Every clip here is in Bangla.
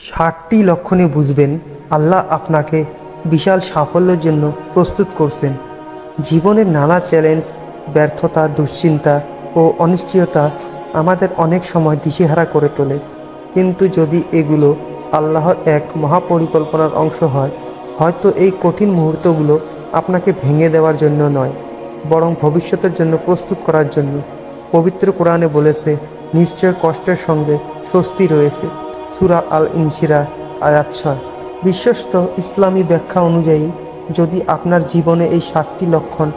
60টি লক্ষণে বুঝবেন আল্লাহ আপনাকে বিশাল সাফল্যের জন্য প্রস্তুত করছেন। জীবনের নানা চ্যালেঞ্জ, ব্যর্থতা, দুশ্চিন্তা ও অনিশ্চয়তা আমাদের অনেক সময় দিশেহারা করে তোলে। কিন্তু যদি এগুলো আল্লাহর এক মহাপরিকল্পনার অংশ হয়, হয়তো এই কঠিন মুহূর্তগুলো আপনাকে ভেঙে দেওয়ার জন্য নয়, বরং ভবিষ্যতের জন্য প্রস্তুত করার জন্য। পবিত্র কোরআনে বলেছে, নিশ্চয় কষ্টের সঙ্গে স্বস্তি রয়েছে। সূরা আল ইনশিরাহ আয়াত 6। বিশ্বস্ত ইসলামী ব্যাখ্যা অনুযায়ী যদি আপনার জীবনে এই 60টি লক্ষণ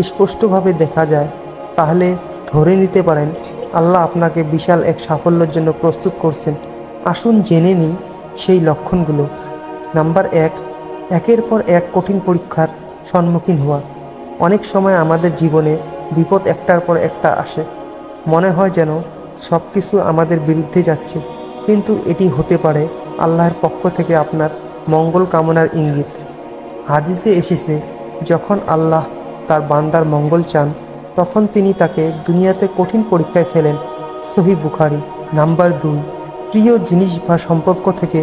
স্পষ্টভাবে দেখা যায়, তাহলে ধরে নিতে পারেন আল্লাহ আপনাকে বিশাল এক সাফল্যের জন্য প্রস্তুত করছেন। আসুন জেনে নিই সেই লক্ষণগুলো। নাম্বার 1, একের পর এক কঠিন পরীক্ষার সম্মুখীন হওয়া। অনেক সময় আমাদের জীবনে বিপদ একটার পর একটা আসে। মনে হয় যেন সব কিছু আমাদের বিরুদ্ধে যাচ্ছে, কিন্তু এটি হতে পারে আল্লাহর পক্ষ থেকে আপনার মঙ্গল কামনার ইঙ্গিত। হাদিসে এসেছে, যখন আল্লাহ তার বান্দার মঙ্গল চান, তখন তিনি তাকে দুনিয়াতে কঠিন পরীক্ষায় ফেলেন। সহিহ বুখারী। নাম্বার 2, প্রিয় জিনিস বা সম্পর্ক থেকে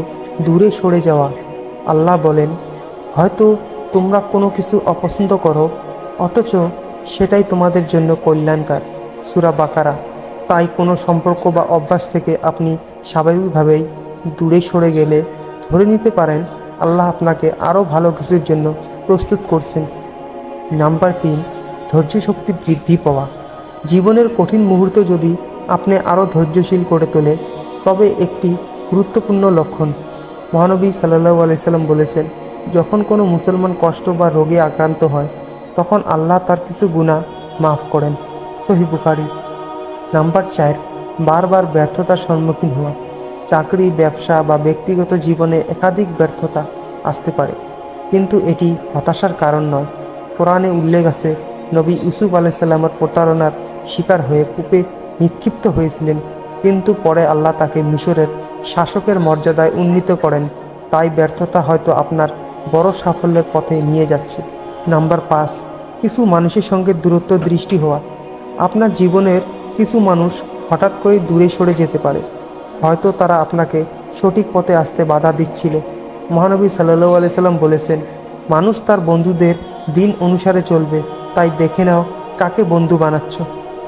দূরে সরে যাওয়া। আল্লাহ বলেন, হয়তো তোমরা কোনো কিছু অপছন্দ করো, অথচ সেটাই তোমাদের জন্য কল্যাণকর। সূরা বাকারা। তাই কোনো সম্পর্ক বা অভ্যাস থেকে আপনি স্বাভাবিকভাবেই দূরে সরে গেলে ধরে নিতে পারেন আল্লাহ আপনাকে আরও ভালো কিছুর জন্য প্রস্তুত করছেন। নাম্বার 3, ধৈর্য শক্তি বৃদ্ধি পাওয়া। জীবনের কঠিন মুহূর্ত যদি আপনি আরও ধৈর্যশীল করে তোলে, তবে একটি গুরুত্বপূর্ণ লক্ষণ। মহানবী সাল্লাল্লাহু আলাইহি সাল্লাম বলেছেন, যখন কোনো মুসলমান কষ্ট বা রোগে আক্রান্ত হয়, তখন আল্লাহ তার কিছু গুনাহ মাফ করেন। সহিহ বুখারী। নাম্বার 4, বারবার ব্যর্থতার সম্মুখীন হওয়া। চাকরি, ব্যবসা বা ব্যক্তিগত জীবনে একাধিক ব্যর্থতা আসতে পারে, কিন্তু এটি হতাশার কারণ নয়। কোরআনে উল্লেখ আছে, নবী ইউসুফ আলাইহিস সালামের প্রতারণার শিকার হয়ে কূপে নিক্ষিপ্ত হয়েছিলেন, কিন্তু পরে আল্লাহ তাকে মিশরের শাসকের মর্যাদায় উন্নীত করেন। তাই ব্যর্থতা হয়তো আপনার বড় সাফল্যের পথে নিয়ে যাচ্ছে। নাম্বার 5, কিছু মানুষের সঙ্গে দূরত্ব দৃষ্টি হওয়া। আপনার জীবনের কিছু মানুষ হঠাৎ করে দূরে সরে যেতে পারে। হয়তো তারা আপনাকে সঠিক পথে আসতে বাধা দিচ্ছিল। মহানবী সাল্লাল্লাহু আলাইহি সাল্লাম বলেছেন, মানুষ তার বন্ধুদের দিন অনুসারে চলবে, তাই দেখে নাও কাকে বন্ধু বানাচ্ছ।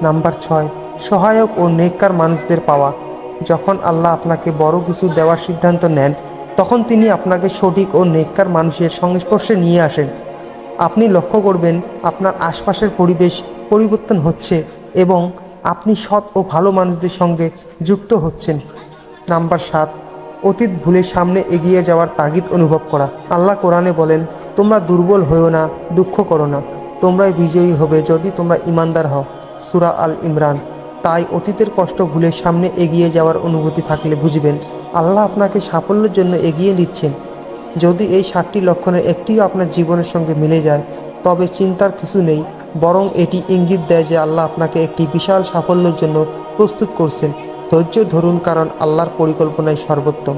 নাম্বার 6, সহায়ক ও নেককার মানুষদের পাওয়া। যখন আল্লাহ আপনাকে বড় কিছু দেওয়ার সিদ্ধান্ত নেন, তখন তিনি আপনাকে সঠিক ও নেককার মানুষের সংস্পর্শে নিয়ে আসেন। আপনি লক্ষ্য করবেন আপনার আশপাশের পরিবেশ পরিবর্তন হচ্ছে এবং আপনি সৎ ও ভালো মানুষদের সঙ্গে যুক্ত হচ্ছেন। নাম্বার 7, অতীত ভুলে সামনে এগিয়ে যাওয়ার তাগিদ অনুভব করা। আল্লাহ কোরআনে বলেন, তোমরা দুর্বল হয়েও না, দুঃখ করো না, তোমরাই বিজয়ী হবে যদি তোমরা ইমানদার হও। সূরা আল ইমরান। তাই অতীতের কষ্ট ভুলে সামনে এগিয়ে যাওয়ার অনুভূতি থাকলে বুঝবেন আল্লাহ আপনাকে সাফল্যের জন্য এগিয়ে নিচ্ছেন। যদি এই 60টি লক্ষণের একটিও আপনার জীবনের সঙ্গে মিলে যায়, তবে চিন্তার কিছু নেই, বরং এটি ইঙ্গিত দেয় যে আল্লাহ আপনাকে একটি বিশাল সাফল্যের জন্য প্রস্তুত করছেন। ধৈর্য ধরুন, কারণ আল্লাহর পরিকল্পনাই সর্বোত্তম।